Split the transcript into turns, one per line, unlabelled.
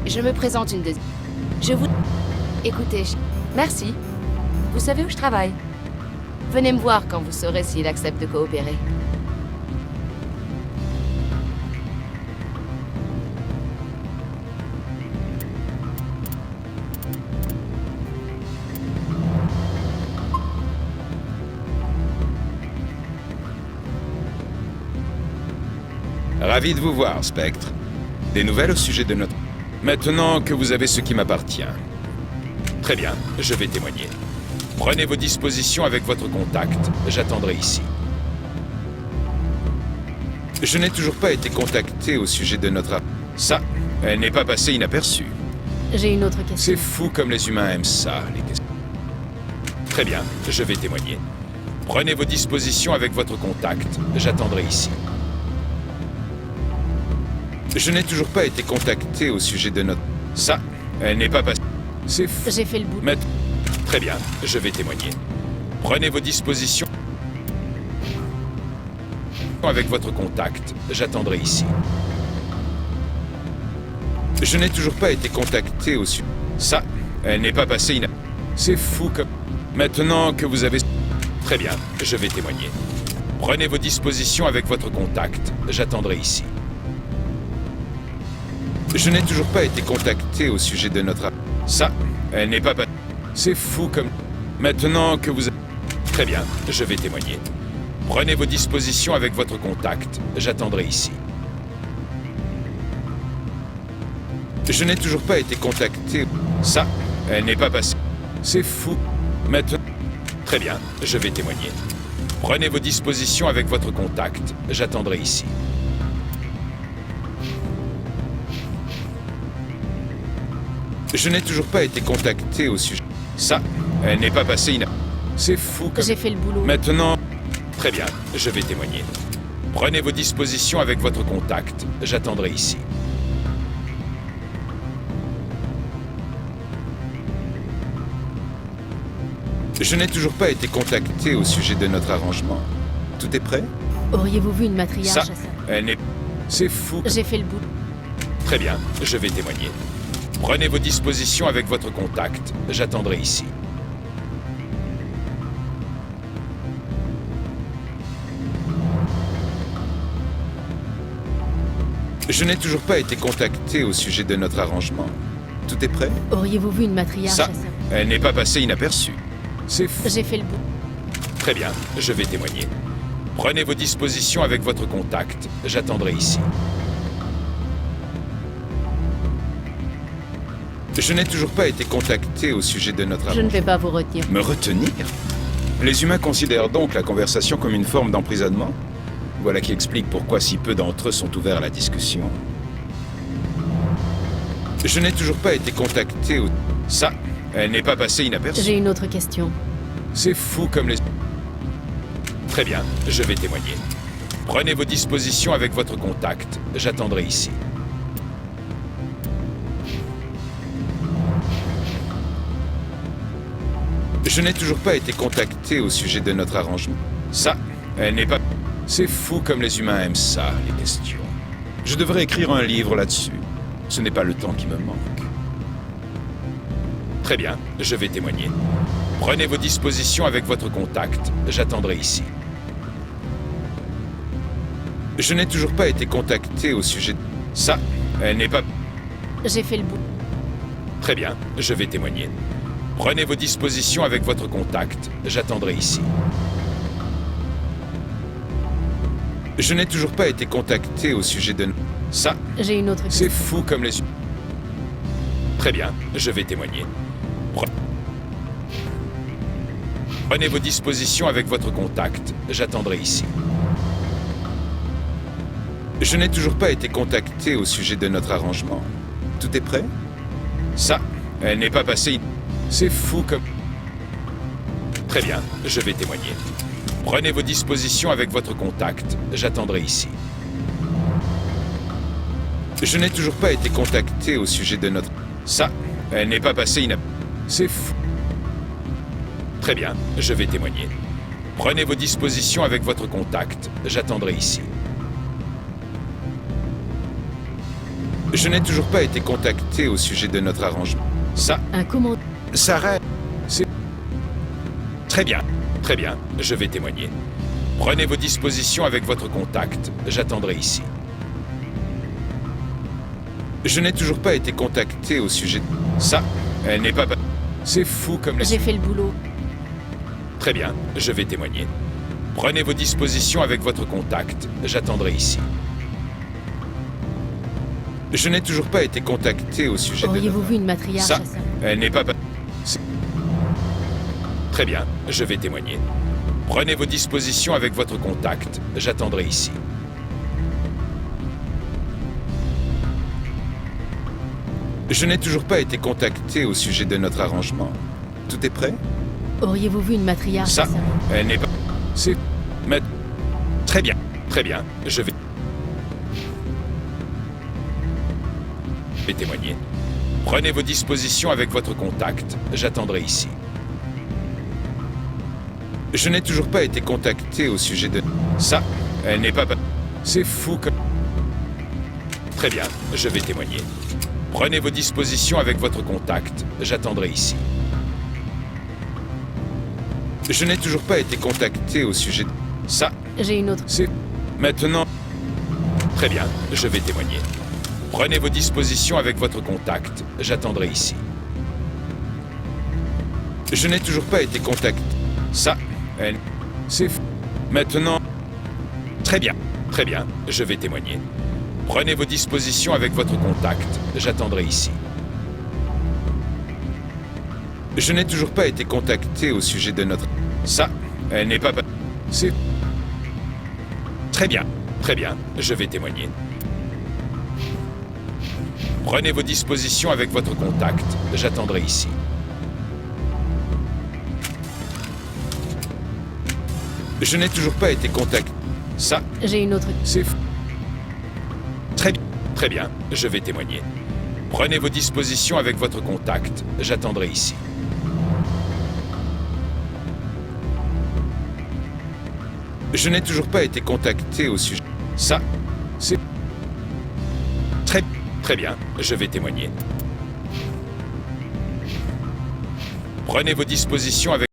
Je me présente une deuxième. Je vous... Écoutez, merci. Vous savez où je travaille. Venez me voir quand vous saurez s'il accepte de coopérer.
Ravi de vous voir, Spectre. Des nouvelles au sujet de notre... Maintenant que vous avez ce qui m'appartient. Très bien, je vais témoigner. Prenez vos dispositions avec votre contact. J'attendrai ici. Je n'ai toujours pas été contacté au sujet de notre... Ça, elle n'est pas passée inaperçue.
J'ai une autre question.
C'est fou comme les humains aiment ça, les questions. Très bien, je vais témoigner. Prenez vos dispositions avec votre contact. J'attendrai ici. Je n'ai toujours pas été contacté au sujet de notre... Ça, elle n'est pas passée. C'est fou.
J'ai fait le boulot.
Mais... Très bien, je vais témoigner. Prenez vos dispositions avec votre contact. J'attendrai ici. Je n'ai toujours pas été contacté au sujet... Ça, elle n'est pas passée C'est fou comme... Maintenant que vous avez... Très bien, je vais témoigner. Prenez vos dispositions avec votre contact. J'attendrai ici. Je n'ai toujours pas été contacté au sujet de notre... Ça, elle n'est pas... C'est fou comme... Maintenant que vous... Très bien, je vais témoigner. Prenez vos dispositions avec votre contact. J'attendrai ici. Je n'ai toujours pas été contacté... Ça, elle n'est pas passée. C'est fou. Maintenant... Très bien, je vais témoigner. Prenez vos dispositions avec votre contact. J'attendrai ici. Je n'ai toujours pas été contacté au sujet... Ça, elle n'est pas passée C'est fou comme...
J'ai fait le boulot.
Maintenant... Très bien, je vais témoigner. Prenez vos dispositions avec votre contact. J'attendrai ici. Je n'ai toujours pas été contacté au sujet de notre arrangement. Tout est prêt?
Auriez-vous vu une matriarche
Ça,
à ça?
elle n'est... C'est fou.
J'ai fait le boulot.
Très bien, je vais témoigner. Prenez vos dispositions avec votre contact. J'attendrai ici. Je n'ai toujours pas été contacté au sujet de notre arrangement. Tout est prêt?
Auriez-vous vu une matriarche
Ça,
à ça?
elle n'est pas passée inaperçue. C'est fou.
J'ai fait le boulot.
Très bien, je vais témoigner. Prenez vos dispositions avec votre contact. J'attendrai ici. Je n'ai toujours pas été contacté au sujet de notre
Je ne
arrangement.
vais pas vous retenir.
Me retenir? Les humains considèrent donc la conversation comme une forme d'emprisonnement? Voilà qui explique pourquoi si peu d'entre eux sont ouverts à la discussion. Je n'ai toujours pas été contacté au... Ça, elle n'est pas passée inaperçue.
J'ai une autre question.
C'est fou comme les... Très bien, je vais témoigner. Prenez vos dispositions avec votre contact. J'attendrai ici. Je n'ai toujours pas été contacté au sujet de notre arrangement. Ça, elle n'est pas... C'est fou comme les humains aiment ça, les questions. Je devrais écrire un livre là-dessus. Ce n'est pas le temps qui me manque. Très bien, je vais témoigner. Prenez vos dispositions avec votre contact. J'attendrai ici. Je n'ai toujours pas été contacté au sujet de... Ça, elle n'est pas...
J'ai fait le boulot.
Très bien, je vais témoigner. Prenez vos dispositions avec votre contact. J'attendrai ici. Je n'ai toujours pas été contacté au sujet de... Ça,
J'ai une autre question.
c'est fou comme les... Très bien, je vais témoigner. Prenez vos dispositions avec votre contact. J'attendrai ici. Je n'ai toujours pas été contacté au sujet de notre arrangement. Tout est prêt? Ça, elle n'est pas passée... C'est fou comme... Très bien, je vais témoigner. Prenez vos dispositions avec votre contact. J'attendrai ici. Je n'ai toujours pas été contacté au sujet de notre... Ça, elle n'est pas passée C'est fou. Très bien, je vais témoigner. Prenez vos dispositions avec votre contact. J'attendrai ici. Je n'ai toujours pas été contacté au sujet de notre arrangement. Ça,
Un commandant.
Sarah, c'est... Très bien, très bien, je vais témoigner. Prenez vos dispositions avec votre contact, j'attendrai ici. Je n'ai toujours pas été contacté au sujet de... Ça, elle n'est pas... C'est fou comme les...
J'ai fait le boulot.
Très bien, je vais témoigner. Prenez vos dispositions avec votre contact, j'attendrai ici. Je n'ai toujours pas été contacté au sujet de...
Auriez-vous vu une matriarche
Ça,
à ça?
elle n'est pas... C'est- Très bien, je vais témoigner. Prenez vos dispositions avec votre contact, j'attendrai ici. Je n'ai toujours pas été contacté au sujet de notre arrangement. Tout est prêt?
Auriez-vous vu une matriarche
Ça,
à ça?
elle n'est pas... C'est... Mais... Très bien, je vais témoigner. Prenez vos dispositions avec votre contact, j'attendrai ici. Je n'ai toujours pas été contacté au sujet de... Ça, elle n'est pas... C'est fou comme... Très bien, je vais témoigner. Prenez vos dispositions avec votre contact, j'attendrai ici. Je n'ai toujours pas été contacté au sujet de... Ça,
J'ai une autre.
c'est... Maintenant... Très bien, je vais témoigner. Prenez vos dispositions avec votre contact, j'attendrai ici. Je n'ai toujours pas été contacté... Ça, elle... C'est... Maintenant... Très bien, je vais témoigner. Prenez vos dispositions avec votre contact, j'attendrai ici. Je n'ai toujours pas été contacté au sujet de notre... Ça, elle n'est pas... C'est... Très bien, je vais témoigner. Prenez vos dispositions avec votre contact, j'attendrai ici. Je n'ai toujours pas été contacté... Ça,
J'ai une autre.
c'est... Très bien, je vais témoigner. Prenez vos dispositions avec votre contact, j'attendrai ici. Je n'ai toujours pas été contacté au sujet... Ça, c'est... Très bien, je vais témoigner. Prenez vos dispositions avec...